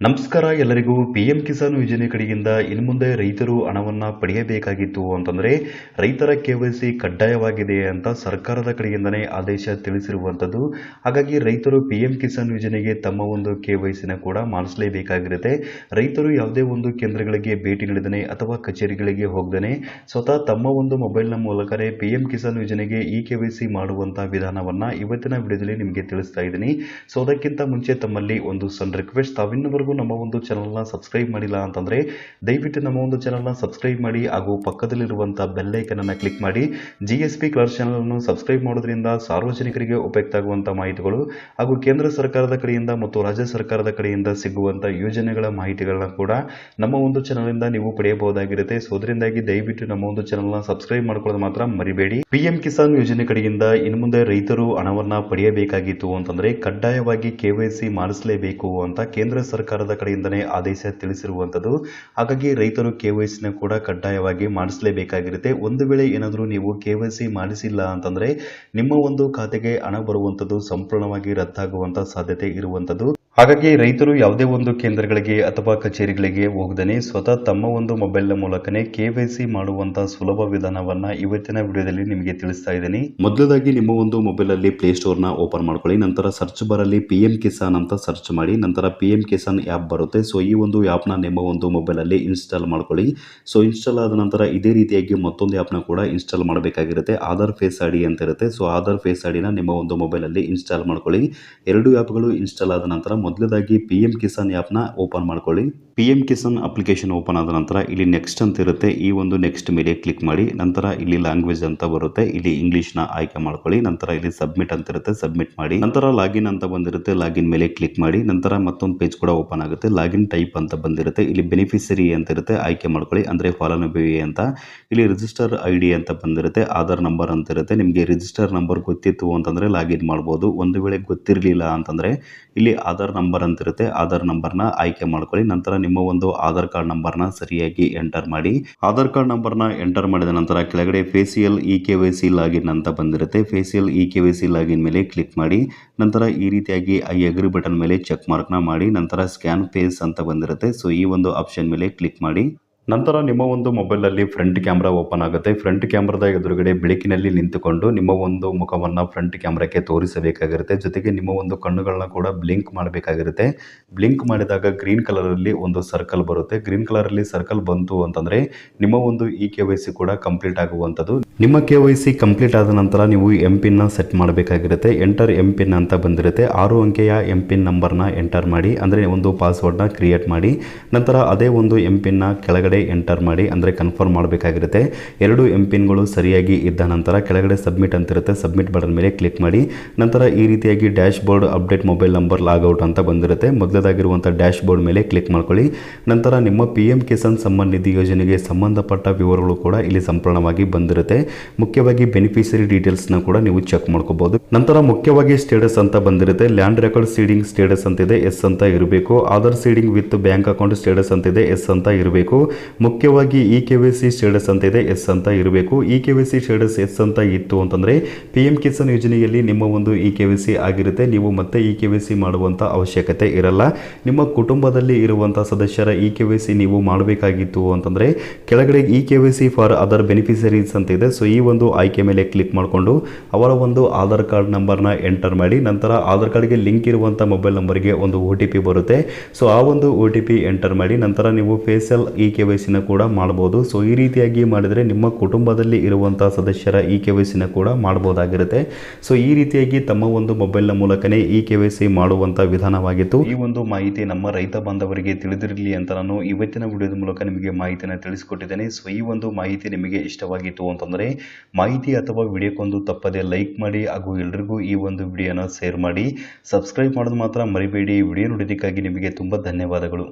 ನಮಸ್ಕಾರ ಎಲ್ಲರಿಗೂ. ಪಿಎಂ ಕಿಸಾನ್ ಯೋಜನೆ ಕಡೆಯಿಂದ ಇನ್ನು ಮುಂದೆ ರೈತರು ಹಣವನ್ನ ಪಡೆಯಬೇಕಾಗಿತ್ತು ಅಂತಂದ್ರೆ ರೈತರ ಕೆವೈಸಿ ಕಡ್ಡಾಯವಾಗಿದೆ ಅಂತ ಸರ್ಕಾರದ ಕಡೆಯಿಂದನೇ ಆದೇಶ ತಿಳಿಸಿರುವಂತದ್ದು. ಹಾಗಾಗಿ ರೈತರು ಪಿಎಂ ಕಿಸಾನ್ ಯೋಜನೆಗೆ ತಮ್ಮ ಒಂದು ಕೆವೈಸಿನ ಕೂಡ ಮಾಡಿಸಲೇಬೇಕಾಗಿರುತ್ತೆ. ರೈತರು ಯಾವುದೇ ಒಂದು ಕೇಂದ್ರಗಳಿಗೆ ಭೇಟಿ ನೀಡದನೆ ಅಥವಾ ಕಚೇರಿಗಳಿಗೆ ಹೋಗದನೆ ಸ್ವತಃ ತಮ್ಮ ಒಂದು ಮೊಬೈಲ್ನ ಮೂಲಕನೇ ಪಿಎಂ ಕಿಸಾನ್ ಯೋಜನೆಗೆ ಈ ಕೆವೈಸಿ ಮಾಡುವಂತಹ ವಿಧಾನವನ್ನ ಇವತ್ತಿನ ವಿಡಿಯೋದಲ್ಲಿ ನಿಮಗೆ ತಿಳಿಸ್ತಾ ಇದ್ದೀನಿ. ಸೊ ಅದಕ್ಕಿಂತ ಮುಂಚೆ ತಮ್ಮಲ್ಲಿ ಒಂದು ಸಣ್ಣ ರಿಕ್ವೆಸ್ಟ್, ತಾವಿನ್ನವರೆಗೂ ನಮ್ಮ ಒಂದು ಚಾನಲ್ನ ಸಬ್ಸ್ಕ್ರೈಬ್ ಮಾಡಿಲ್ಲ ಅಂತಂದ್ರೆ ದಯವಿಟ್ಟು ನಮ್ಮ ಒಂದು ಚಾನಲ್ನ ಸಬ್ಸ್ಕ್ರೈಬ್ ಮಾಡಿ ಹಾಗೂ ಪಕ್ಕದಲ್ಲಿರುವಂತಹ ಬೆಲ್ ಐಕನ್ ಅನ್ನು ಕ್ಲಿಕ್ ಮಾಡಿ. ಜಿಎಸ್ಪಿ ಕ್ಲರ್ಕ್ ಚಾನಲ್ ಅನ್ನು ಸಬ್ಸ್ಕ್ರೈಬ್ ಮಾಡೋದ್ರಿಂದ ಸಾರ್ವಜನಿಕರಿಗೆ ಉಪಯುಕ್ತ ಆಗುವಂತಹ ಮಾಹಿತಿಗಳು ಹಾಗೂ ಕೇಂದ್ರ ಸರ್ಕಾರದ ಕಡೆಯಿಂದ ಮತ್ತು ರಾಜ್ಯ ಸರ್ಕಾರದ ಕಡೆಯಿಂದ ಸಿಗುವಂತಹ ಯೋಜನೆಗಳ ಮಾಹಿತಿಗಳನ್ನ ಕೂಡ ನಮ್ಮ ಒಂದು ಚಾನಲ್ ಇಂದ ನೀವು ಪಡೆಯಬಹುದಾಗಿರುತ್ತೆ. ಸೊ ಅದರಿಂದಾಗಿ ದಯವಿಟ್ಟು ನಮ್ಮ ಒಂದು ಚಾನಲ್ನ ಸಬ್ಸ್ಕ್ರೈಬ್ ಮಾಡ್ಕೊಳ್ಳೋದು ಮಾತ್ರ ಮರಿಬೇಡಿ. ಪಿಎಂ ಕಿಸಾನ್ ಯೋಜನೆ ಕಡೆಯಿಂದ ಇನ್ನು ಮುಂದೆ ರೈತರು ಹಣವನ್ನ ಪಡೆಯಬೇಕಾಗಿತ್ತು ಅಂತಂದ್ರೆ ಕಡ್ಡಾಯವಾಗಿ ಕೆವೈಸಿ ಮಾಡಿಸಲೇಬೇಕು ಅಂತ ಕೇಂದ್ರ ಸರ್ಕಾರದ ಕಡೆಯಿಂದನೇ ಆದೇಶ ತಿಳಿಸಿರುವಂತದ್ದು. ಹಾಗಾಗಿ ರೈತರು ಕೆವೈಸಿನ ಕೂಡ ಕಡ್ಡಾಯವಾಗಿ ಮಾಡಿಸಲೇಬೇಕಾಗಿರುತ್ತೆ. ಒಂದು ವೇಳೆ ಏನಾದರೂ ನೀವು ಕೆವೈಸಿ ಮಾಡಿಸಿಲ್ಲ ಅಂತಂದ್ರೆ ನಿಮ್ಮ ಒಂದು ಖಾತೆಗೆ ಹಣ ಬರುವಂತದ್ದು ಸಂಪೂರ್ಣವಾಗಿ ರದ್ದಾಗುವಂತ ಸಾಧ್ಯತೆ ಇರುವಂತದ್ದು. ಹಾಗಾಗಿ ರೈತರು ಯಾವುದೇ ಒಂದು ಕೇಂದ್ರಗಳಿಗೆ ಅಥವಾ ಕಚೇರಿಗಳಿಗೆ ಹೋಗದೇನೆ ಸ್ವತಃ ತಮ್ಮ ಒಂದು ಮೊಬೈಲ್ ಮೂಲಕನೇ ಕೆವೈಸಿ ಮಾಡುವಂತಹ ಸುಲಭ ವಿಧಾನವನ್ನ ಇವತ್ತಿನ ವಿಡಿಯೋದಲ್ಲಿ ನಿಮಗೆ ತಿಳಿಸ್ತಾ ಇದ್ದೀನಿ. ಮೊದಲದಾಗಿ ನಿಮ್ಮ ಒಂದು ಮೊಬೈಲ್ ಅಲ್ಲಿ ಪ್ಲೇ ಸ್ಟೋರ್ ನ ಓಪನ್ ಮಾಡ್ಕೊಳ್ಳಿ. ನಂತರ ಸರ್ಚ್ ಬಾರ್ ಅಲ್ಲಿ ಪಿಎಂ ಕಿಸಾನ್ ಅಂತ ಸರ್ಚ್ ಮಾಡಿ. ನಂತರ ಪಿಎಂ ಕಿಸಾನ್ ಆಪ್ ಬರುತ್ತೆ. ಸೊ ಈ ಒಂದು ಆಪ್ ನ ನಿಮ್ಮ ಒಂದು ಮೊಬೈಲ್ ಅಲ್ಲಿ ಇನ್ಸ್ಟಾಲ್ ಮಾಡ್ಕೊಳ್ಳಿ. ಸೊ ಇನ್ಸ್ಟಾಲ್ ಆದ ನಂತರ ಇದೇ ರೀತಿಯಾಗಿ ಮತ್ತೊಂದು ಆಪ್ ನ ಕೂಡ ಇನ್ಸ್ಟಾಲ್ ಮಾಡಬೇಕಾಗಿರುತ್ತೆ. ಆಧಾರ್ ಫೇಸ್ ಐಡಿ ಅಂತ ಇರುತ್ತೆ. ಸೊ ಆಧಾರ್ ಫೇಸ್ ಐಡಿನ ನಿಮ್ಮ ಒಂದು ಮೊಬೈಲ್ ಅಲ್ಲಿ ಇನ್ಸ್ಟಾಲ್ ಮಾಡ್ಕೊಳ್ಳಿ. ಎರಡು ಆಪ್ಗಳು ಇನ್ಸ್ಟಾಲ್ ಆದ ನಂತರ ಮೊದಲದಾಗಿ ಪಿಎಂ ಕಿಸಾನ್ ಆಪ್ ನ ಓಪನ್ ಮಾಡ್ಕೊಳ್ಳಿ. ಪಿಎಂ ಕಿಸಾನ್ ಅಪ್ಲಿಕೇಶನ್ ಓಪನ್ ಆದ ನಂತರ ಇಲ್ಲಿ ನೆಕ್ಸ್ಟ್ ಅಂತ ಇರುತ್ತೆ. ಈ ಒಂದು ನೆಕ್ಸ್ಟ್ ಮೇಲೆ ಕ್ಲಿಕ್ ಮಾಡಿ. ನಂತರ ಇಲ್ಲಿ ಲ್ಯಾಂಗ್ವೇಜ್ ಅಂತ ಬರುತ್ತೆ. ಇಲ್ಲಿ ಇಂಗ್ಲಿಷ್ ನ ಆಯ್ಕೆ ಮಾಡ್ಕೊಳ್ಳಿ. ನಂತರ ಇಲ್ಲಿ ಸಬ್ಮಿಟ್ ಅಂತ ಇರುತ್ತೆ, ಸಬ್ಮಿಟ್ ಮಾಡಿ. ನಂತರ ಲಾಗಿನ್ ಅಂತ ಬಂದಿರುತ್ತೆ, ಲಾಗಿನ್ ಮೇಲೆ ಕ್ಲಿಕ್ ಮಾಡಿ. ನಂತರ ಮತ್ತೊಂದು ಪೇಜ್ ಕೂಡ ಓಪನ್ ಆಗುತ್ತೆ. ಲಾಗಿನ್ ಟೈಪ್ ಅಂತ ಬಂದಿರುತ್ತೆ. ಇಲ್ಲಿ ಬೆನಿಫಿಷರಿ ಅಂತ ಇರುತ್ತೆ, ಆಯ್ಕೆ ಮಾಡ್ಕೊಳ್ಳಿ, ಅಂದ್ರೆ ಫಲಾನುಭವಿ ಅಂತ. ಇಲ್ಲಿ ರಿಜಿಸ್ಟರ್ ಐಡಿ ಅಂತ ಬಂದಿರುತ್ತೆ, ಆಧಾರ್ ನಂಬರ್ ಅಂತ ಇರುತ್ತೆ. ನಿಮಗೆ ರಿಜಿಸ್ಟರ್ ನಂಬರ್ ಗೊತ್ತಿತ್ತು ಅಂತಂದ್ರೆ ಲಾಗಿನ್ ಮಾಡಬಹುದು. ಒಂದು ವೇಳೆ ಗೊತ್ತಿರಲಿಲ್ಲ ಅಂತಂದ್ರೆ ಇಲ್ಲಿ ಆಧಾರ್ ನಂಬರ್ ಅಂತ ಇರುತ್ತೆ, ಆಧಾರ್ ನಂಬರ್ನ ಆಯ್ಕೆ ಮಾಡ್ಕೊಳ್ಳಿ. ನಂತರ ನಿಮ್ಮ ಒಂದು ಆಧಾರ್ ಕಾರ್ಡ್ ನಂಬರ್ನ ಸರಿಯಾಗಿ ಎಂಟರ್ ಮಾಡಿ. ಆಧಾರ್ ಕಾರ್ಡ್ ನಂಬರ್ನ ಎಂಟರ್ ಮಾಡಿದ ನಂತರ ಕೆಳಗಡೆ ಫೇಸಿಯಲ್ ಇ ಕೆವೈಸಿ ಲಾಗಿನ್ ಅಂತ ಬಂದಿರುತ್ತೆ. ಫೇಸಿಯಲ್ ಇ ಕೆವೈಸಿ ಲಾಗಿನ್ ಮೇಲೆ ಕ್ಲಿಕ್ ಮಾಡಿ. ನಂತರ ಈ ರೀತಿಯಾಗಿ ಐ ಅಗ್ರಿ ಬಟನ್ ಮೇಲೆ ಚೆಕ್ ಮಾರ್ಕ್ನ ಮಾಡಿ. ನಂತರ ಸ್ಕ್ಯಾನ್ ಫೇಸ್ ಅಂತ ಬಂದಿರುತ್ತೆ. ಸೊ ಈ ಒಂದು ಆಪ್ಷನ್ ಮೇಲೆ ಕ್ಲಿಕ್ ಮಾಡಿ. ನಂತರ ನಿಮ್ಮ ಒಂದು ಮೊಬೈಲಲ್ಲಿ ಫ್ರಂಟ್ ಕ್ಯಾಮ್ರಾ ಓಪನ್ ಆಗುತ್ತೆ. ಫ್ರಂಟ್ ಕ್ಯಾಮ್ರಾದ ಎದುರುಗಡೆ ಬೆಳಕಿನಲ್ಲಿ ನಿಂತುಕೊಂಡು ನಿಮ್ಮ ಒಂದು ಮುಖವನ್ನು ಫ್ರಂಟ್ ಕ್ಯಾಮ್ರಾಕ್ಕೆ ತೋರಿಸಬೇಕಾಗಿರುತ್ತೆ. ಜೊತೆಗೆ ನಿಮ್ಮ ಒಂದು ಕಣ್ಣುಗಳನ್ನ ಕೂಡ ಬ್ಲಿಂಕ್ ಮಾಡಬೇಕಾಗಿರುತ್ತೆ. ಬ್ಲಿಂಕ್ ಮಾಡಿದಾಗ ಗ್ರೀನ್ ಕಲರಲ್ಲಿ ಒಂದು ಸರ್ಕಲ್ ಬರುತ್ತೆ. ಗ್ರೀನ್ ಕಲರಲ್ಲಿ ಸರ್ಕಲ್ ಬಂತು ಅಂತಂದರೆ ನಿಮ್ಮ ಒಂದು ಇ ಕೆವೈಸಿ ಕೂಡ ಕಂಪ್ಲೀಟ್ ಆಗುವಂಥದ್ದು. ನಿಮ್ಮ ಕೆವೈಸಿ ಕಂಪ್ಲೀಟ್ ಆದ ನಂತರ ನೀವು ಎಂ ಪಿನ್ನ ಸೆಟ್ ಮಾಡಬೇಕಾಗಿರುತ್ತೆ. ಎಂಟರ್ ಎಂ ಪಿನ್ ಅಂತ ಬಂದಿರುತ್ತೆ. 6 ಅಂಕೆಯ ಎಂ ಪಿನ್ ನಂಬರ್ನ ಎಂಟರ್ ಮಾಡಿ, ಅಂದರೆ ಒಂದು ಪಾಸ್ವರ್ಡ್ನ ಕ್ರಿಯೇಟ್ ಮಾಡಿ. ನಂತರ ಅದೇ ಒಂದು ಎಂ ಪಿನ್ನ ಕೆಳಗಡೆ ಎಂಟರ್ ಮಾಡಿ, ಅಂದರೆ ಕನ್ಫರ್ಮ್ ಮಾಡಬೇಕಾಗಿರುತ್ತೆ. 2 ಎಂ ಪಿನ್ಗಳು ಸರಿಯಾಗಿ ಇದ್ದ ನಂತರ ಕೆಳಗಡೆ ಸಬ್ಮಿಟ್ ಅಂತಿರುತ್ತೆ, ಸಬ್ಮಿಟ್ ಬಟನ್ ಮೇಲೆ ಕ್ಲಿಕ್ ಮಾಡಿ. ನಂತರ ಈ ರೀತಿಯಾಗಿ dash board update mobile number logout ಅಂತ ಬಂದಿರುತ್ತೆ. ಮೊದಲದಾಗಿರುವಂಥ ಡ್ಯಾಶ್ ಬೋರ್ಡ್ ಮೇಲೆ ಕ್ಲಿಕ್ ಮಾಡ್ಕೊಳ್ಳಿ. ನಂತರ ನಿಮ್ಮ ಪಿಎಂ ಕಿಸಾನ್ ಸಮ್ಮಾನ್ ನಿಧಿ ಯೋಜನೆಗೆ ಸಂಬಂಧಪಟ್ಟ ವಿವರಗಳು ಕೂಡ ಇಲ್ಲಿ ಸಂಪೂರ್ಣವಾಗಿ ಬಂದಿರುತ್ತೆ. ಮುಖ್ಯವಾಗಿ ಬೆನಿಫಿಷರಿ ಡೀಟೇಲ್ಸ್ನ ಕೂಡ ನೀವು ಚೆಕ್ ಮಾಡ್ಕೋಬಹುದು. ನಂತರ ಮುಖ್ಯವಾಗಿ ಸ್ಟೇಟಸ್ ಅಂತ ಬಂದಿರುತ್ತೆ. ಲ್ಯಾಂಡ್ ರೆಕಾರ್ಡ್ ಸೀಡಿಂಗ್ ಸ್ಟೇಟಸ್ ಅಂತಿದೆ, ಎಸ್ ಅಂತ ಇರಬೇಕು. Aadhaar seeding with bank account status ಅಂತಿದೆ, ಎಸ್ ಅಂತ ಇರಬೇಕು. ಮುಖ್ಯವಾಗಿ ಇ ಕೆವೈಸಿ ಸ್ಟೇಟಸ್ ಅಂತ ಇದೆ, ಎಸ್ ಅಂತ ಇರಬೇಕು. ಇ ಕೆವೈಸಿ ಸ್ಟೇಟಸ್ ಎಸ್ ಅಂತ ಇತ್ತು ಅಂತಂದ್ರೆ ಪಿಎಂ ಕಿಸಾನ್ ಯೋಜನೆಯಲ್ಲಿ ನಿಮ್ಮ ಒಂದು ಇ ಕೆವೈಸಿ ಆಗಿರುತ್ತೆ. ನೀವು ಮತ್ತೆ ಇ ಕೆವೈಸಿ ಮಾಡುವಂತ ಅವಶ್ಯಕತೆ ಇರಲ್ಲ. ನಿಮ್ಮ ಕುಟುಂಬದಲ್ಲಿ ಇರುವಂತಹ ಸದಸ್ಯರ ಇ ಕೆವೈಸಿ ನೀವು ಮಾಡಬೇಕಾಗಿತ್ತು ಅಂತಂದ್ರೆ ಕೆಳಗಡೆ E KYC for other beneficiaries ಅಂತ ಇದೆ. ಸೊ ಈ ಒಂದು ಆಯ್ಕೆ ಮೇಲೆ ಕ್ಲಿಕ್ ಮಾಡಿಕೊಂಡು ಅವರ ಒಂದು ಆಧಾರ್ ಕಾರ್ಡ್ ನಂಬರ್ನ ಎಂಟರ್ ಮಾಡಿ. ನಂತರ ಆಧಾರ್ ಕಾರ್ಡ್ಗೆ ಲಿಂಕ್ ಇರುವಂತ ಮೊಬೈಲ್ ನಂಬರ್ಗೆ ಒಂದು OTP ಬರುತ್ತೆ. ಸೊ ಆ ಒಂದು OTP ಎಂಟರ್ ಮಾಡಿ. ನಂತರ ನೀವು ಫೇಸಿಯಲ್ ಇ ಕೆವೈಸಿನ ಕೂಡ ಮಾಡಬಹುದು. ಸೊ ಈ ರೀತಿಯಾಗಿ ಮಾಡಿದರೆ ನಿಮ್ಮ ಕುಟುಂಬದಲ್ಲಿ ಇರುವಂತಹ ಸದಸ್ಯರ ಇ ಕೆವೈಸಿನ ಕೂಡ ಮಾಡಬಹುದಾಗಿರುತ್ತೆ. ಸೊ ಈ ರೀತಿಯಾಗಿ ತಮ್ಮ ಒಂದು ಮೊಬೈಲ್ನ ಮೂಲಕನೇ ಇ ಕೆವೈಸಿ ಮಾಡುವಂತ ವಿಧಾನವಾಗಿತ್ತು. ಈ ಒಂದು ಮಾಹಿತಿ ನಮ್ಮ ರೈತ ಬಾಂಧವರಿಗೆ ತಿಳಿದಿರಲಿ ಅಂತ ನಾನು ಇವತ್ತಿನ ವಿಡಿಯೋದ ಮೂಲಕ ನಿಮಗೆ ಮಾಹಿತಿಯನ್ನು ತಿಳಿಸಿಕೊಟ್ಟಿದ್ದೇನೆ. ಸೊ ಈ ಒಂದು ಮಾಹಿತಿ ನಿಮಗೆ ಇಷ್ಟವಾಗಿತ್ತು ಅಂತಂದ್ರೆ ಮಾಹಿತಿ ಅಥವಾ ವಿಡಿಯೋಕ್ಕೊಂದು ತಪ್ಪದೆ ಲೈಕ್ ಮಾಡಿ ಹಾಗೂ ಎಲ್ರಿಗೂ ಈ ಒಂದು ವಿಡಿಯೋನ ಶೇರ್ ಮಾಡಿ. ಸಬ್ಸ್ಕ್ರೈಬ್ ಮಾಡೋದು ಮಾತ್ರ ಮರಿಬೇಡಿ. ವಿಡಿಯೋ ನೋಡಿದ್ದಕ್ಕಾಗಿ ನಿಮಗೆ ತುಂಬಾ ಧನ್ಯವಾದಗಳು.